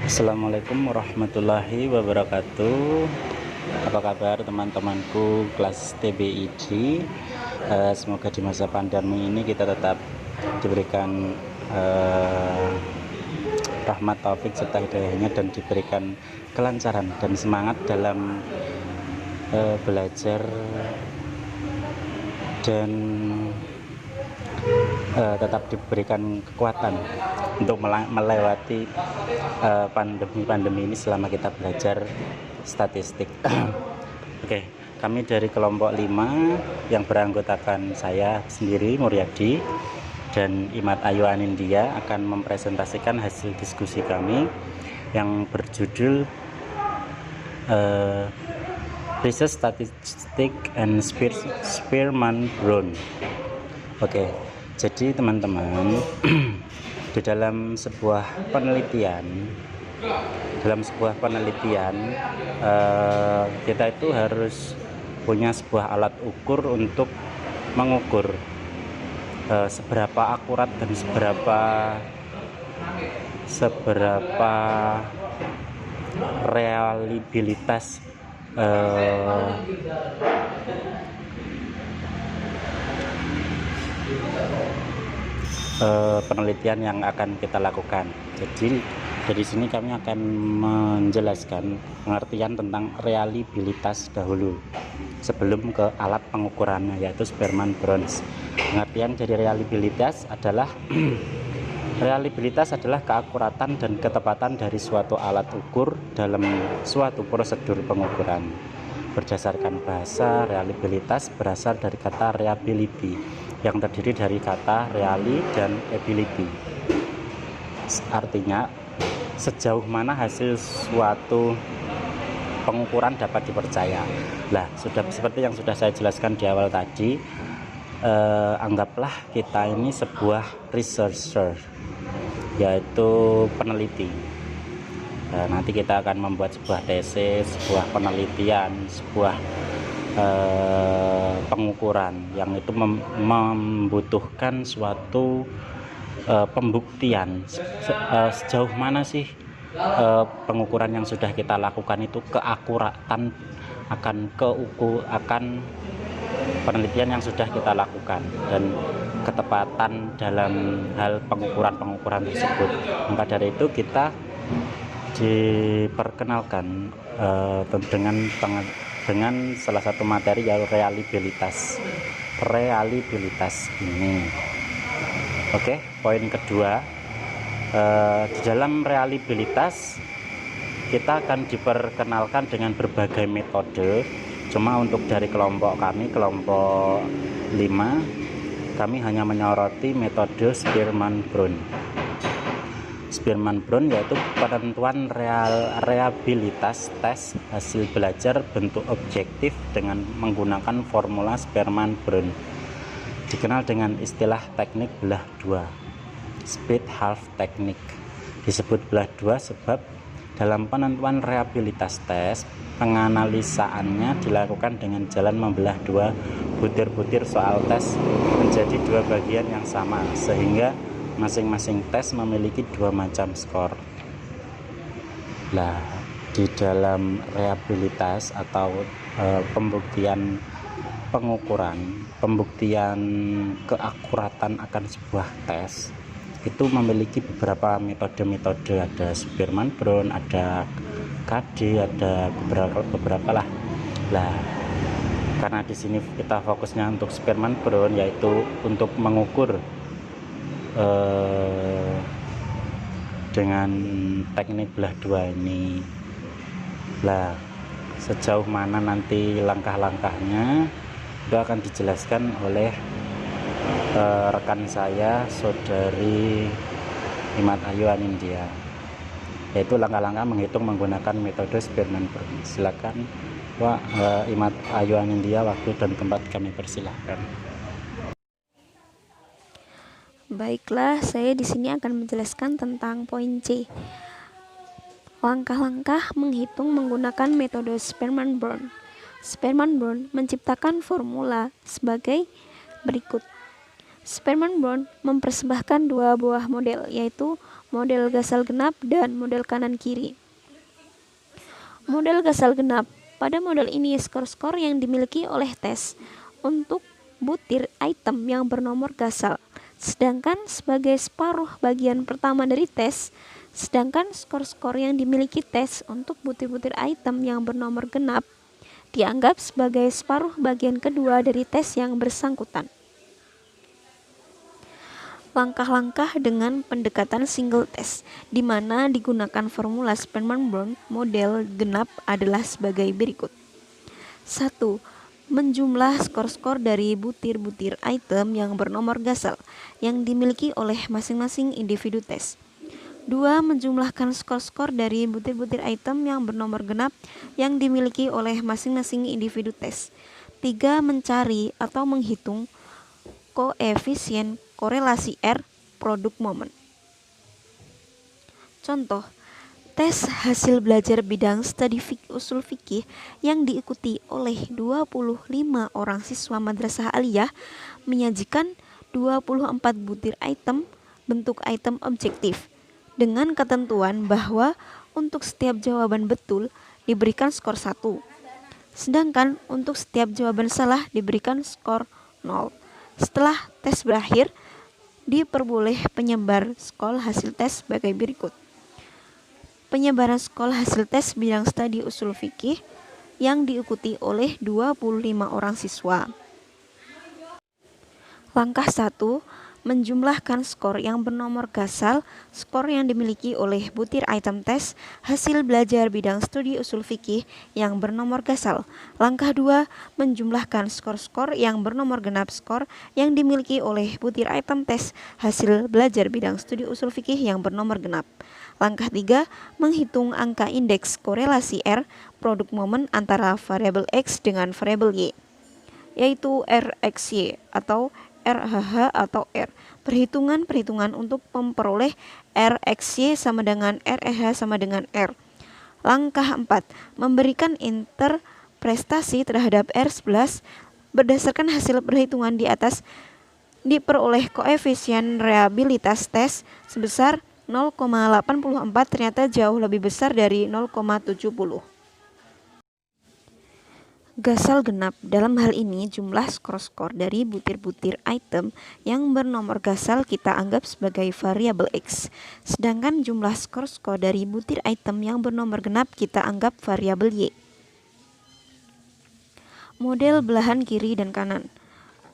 Assalamualaikum warahmatullahi wabarakatuh. Apa kabar teman-temanku kelas TBID? Semoga di masa pandemi ini kita tetap diberikan rahmat taufik serta hidayahnya dan diberikan kelancaran dan semangat dalam belajar dan tetap diberikan kekuatan untuk melewati pandemi ini selama kita belajar statistik. Oke, kami dari kelompok 5 yang beranggotakan saya sendiri Muryadi dan Imat Ayu Anindya akan mempresentasikan hasil diskusi kami yang berjudul Research Statistic and Spearman Brown. Oke, jadi teman-teman, di dalam sebuah penelitian kita itu harus punya sebuah alat ukur untuk mengukur seberapa akurat dan seberapa reliabilitas penelitian yang akan kita lakukan. Jadi dari sini kami akan menjelaskan pengertian tentang reliabilitas dahulu sebelum ke alat pengukurannya, yaitu Spearman Brown. Pengertian dari reliabilitas adalah reliabilitas adalah keakuratan dan ketepatan dari suatu alat ukur dalam suatu prosedur pengukuran. Berdasarkan bahasa, reliabilitas berasal dari kata reliability yang terdiri dari kata reali dan ability. Artinya, sejauh mana hasil suatu pengukuran dapat dipercaya. Nah, sudah seperti yang sudah saya jelaskan di awal tadi, anggaplah kita ini sebuah researcher, yaitu peneliti. Nanti kita akan membuat sebuah tesis, sebuah penelitian, sebuah pengukuran yang itu membutuhkan suatu pembuktian sejauh mana sih pengukuran yang sudah kita lakukan itu keakuratan akan penelitian yang sudah kita lakukan dan ketepatan dalam hal pengukuran tersebut. Maka dari itu kita diperkenalkan dengan salah satu materi yaitu reliabilitas ini. Oke, poin kedua, di dalam reliabilitas kita akan diperkenalkan dengan berbagai metode. Cuma untuk dari kelompok kami, kelompok 5, kami hanya menyoroti metode Spearman Brown. Spearman Brown yaitu penentuan reliabilitas tes hasil belajar bentuk objektif dengan menggunakan formula Spearman Brown, dikenal dengan istilah teknik belah dua, split half technique. Disebut belah dua sebab dalam penentuan reliabilitas tes, penganalisaannya dilakukan dengan jalan membelah dua butir-butir soal tes menjadi dua bagian yang sama, sehingga masing-masing tes memiliki dua macam skor. Nah, di dalam reliabilitas atau pembuktian keakuratan akan sebuah tes itu memiliki beberapa metode. Ada Spearman Brown, ada KD, ada beberapa lah. Nah, karena di sini kita fokusnya untuk Spearman Brown, yaitu untuk mengukur dengan teknik belah dua ini. Lah, sejauh mana nanti langkah-langkahnya itu akan dijelaskan oleh rekan saya, saudari Imat Ayu Anindya, yaitu langkah-langkah menghitung menggunakan metode Spearman Brown. Silakan Pak Imat Ayu Anindya, waktu dan tempat kami persilahkan. Baiklah, saya di sini akan menjelaskan tentang poin C. Langkah-langkah menghitung menggunakan metode Spearman Brown. Spearman Brown menciptakan formula sebagai berikut. Sperman Brown mempersembahkan dua buah model, yaitu model Gasal genap dan model kanan kiri. Model Gasal genap, pada model ini skor-skor yang dimiliki oleh tes untuk butir item yang bernomor Gasal, sedangkan sebagai separuh bagian pertama dari tes, sedangkan skor-skor yang dimiliki tes untuk butir-butir item yang bernomor genap dianggap sebagai separuh bagian kedua dari tes yang bersangkutan. Langkah-langkah dengan pendekatan single test, di mana digunakan formula Sperman Brown model genap adalah sebagai berikut. 1. Menjumlah skor-skor dari butir-butir item yang bernomor Gasal yang dimiliki oleh masing-masing individu tes. 2. Menjumlahkan skor-skor dari butir-butir item yang bernomor genap yang dimiliki oleh masing-masing individu tes. 3. Mencari atau menghitung koefisien korelasi R produk momen. Contoh, tes hasil belajar bidang studi usul fikih yang diikuti oleh 25 orang siswa Madrasah Aliyah menyajikan 24 butir item bentuk item objektif dengan ketentuan bahwa untuk setiap jawaban betul diberikan skor 1, sedangkan untuk setiap jawaban salah diberikan skor 0. Setelah tes berakhir, diperboleh penyebar skor hasil tes sebagai berikut. Penyebaran skor hasil tes bidang studi usul fikih yang diikuti oleh 25 orang siswa. Langkah 1. Menjumlahkan skor yang bernomor Gasal, skor yang dimiliki oleh butir item tes hasil belajar bidang studi usul fikih yang bernomor Gasal. Langkah 2. Menjumlahkan skor-skor yang bernomor genap skor yang dimiliki oleh butir item tes hasil belajar bidang studi usul fikih yang bernomor genap. Langkah 3. Menghitung angka indeks korelasi R produk momen antara variabel X dengan variabel Y, yaitu RXY atau RHH atau R. Perhitungan untuk memperoleh RXY sama dengan RH sama dengan R. Langkah 4. Memberikan interpretasi terhadap R11 berdasarkan hasil perhitungan di atas. Diperoleh koefisien reabilitas tes sebesar 0,84 ternyata jauh lebih besar dari 0,70. Gasal genap, dalam hal ini jumlah skor-skor dari butir-butir item yang bernomor Gasal kita anggap sebagai variabel X, sedangkan jumlah skor-skor dari butir item yang bernomor genap kita anggap variabel Y. Model belahan kiri dan kanan.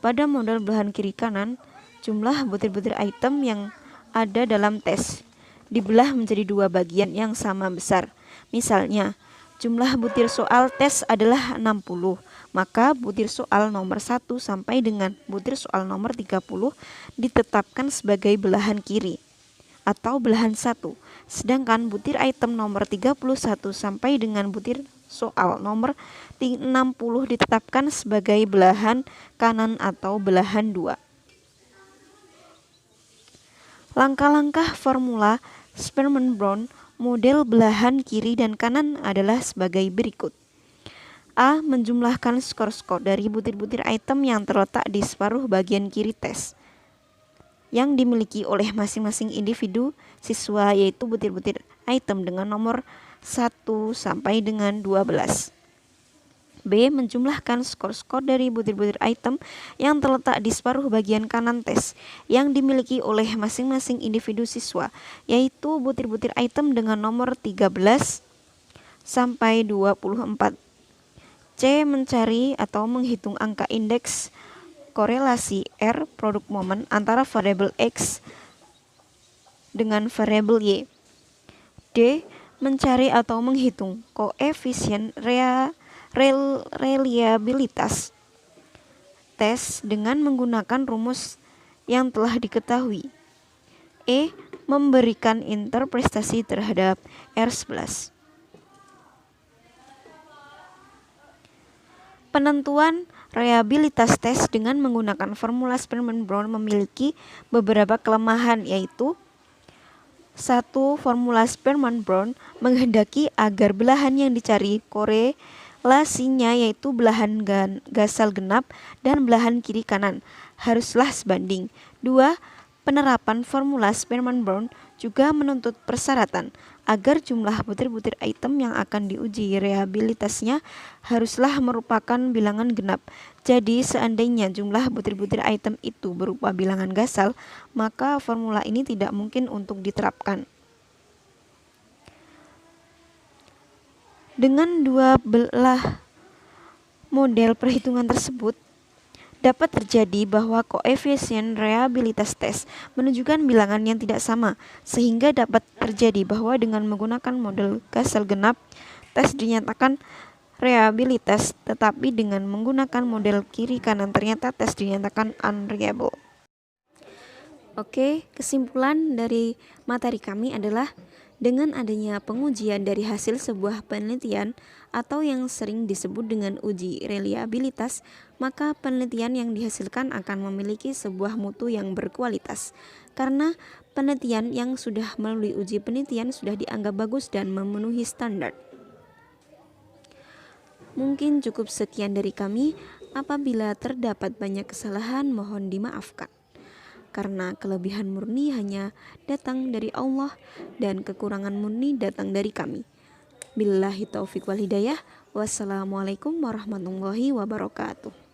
Pada model belahan kiri kanan, jumlah butir-butir item yang ada dalam tes dibelah menjadi dua bagian yang sama besar. Misalnya, jumlah butir soal tes adalah 60, maka butir soal nomor 1 sampai dengan butir soal nomor 30 ditetapkan sebagai belahan kiri atau belahan 1, sedangkan butir item nomor 31 sampai dengan butir soal nomor 60 ditetapkan sebagai belahan kanan atau belahan 2. Langkah-langkah formula Sperman Brown model belahan kiri dan kanan adalah sebagai berikut. A. Menjumlahkan skor-skor dari butir-butir item yang terletak di separuh bagian kiri tes yang dimiliki oleh masing-masing individu siswa, yaitu butir-butir item dengan nomor 1 sampai dengan 12. B. Menjumlahkan skor-skor dari butir-butir item yang terletak di separuh bagian kanan tes yang dimiliki oleh masing-masing individu siswa, yaitu butir-butir item dengan nomor 13 sampai 24. C. Mencari atau menghitung angka indeks korelasi R produk momen antara variabel X dengan variabel Y. D. Mencari atau menghitung koefisien reliabilitas tes dengan menggunakan rumus yang telah diketahui. E. Memberikan interpretasi terhadap R11. Penentuan reliabilitas tes dengan menggunakan formula Sperman Brown memiliki beberapa kelemahan, yaitu 1. Formula Sperman Brown menghendaki agar belahan yang dicari korelasinya, yaitu belahan Gasal genap dan belahan kiri kanan, haruslah sebanding. 2. Penerapan formula Sperman-Brown juga menuntut persyaratan agar jumlah butir-butir item yang akan diuji reliabilitasnya haruslah merupakan bilangan genap. Jadi seandainya jumlah butir-butir item itu berupa bilangan gasal, maka formula ini tidak mungkin untuk diterapkan. Dengan dua belah model perhitungan tersebut, dapat terjadi bahwa koefisien reliabilitas tes menunjukkan bilangan yang tidak sama, sehingga dapat terjadi bahwa dengan menggunakan model gasal genap, tes dinyatakan reliabilitas, tetapi dengan menggunakan model kiri kanan ternyata tes dinyatakan unreliable. Oke, kesimpulan dari materi kami adalah dengan adanya pengujian dari hasil sebuah penelitian atau yang sering disebut dengan uji reliabilitas, maka penelitian yang dihasilkan akan memiliki sebuah mutu yang berkualitas. Karena penelitian yang sudah melalui uji penelitian sudah dianggap bagus dan memenuhi standar. Mungkin cukup sekian dari kami. Apabila terdapat banyak kesalahan, mohon dimaafkan. Karena kelebihan murni hanya datang dari Allah dan kekurangan murni datang dari kami. Billahi taufiq wal hidayah. Wassalamualaikum warahmatullahi wabarakatuh.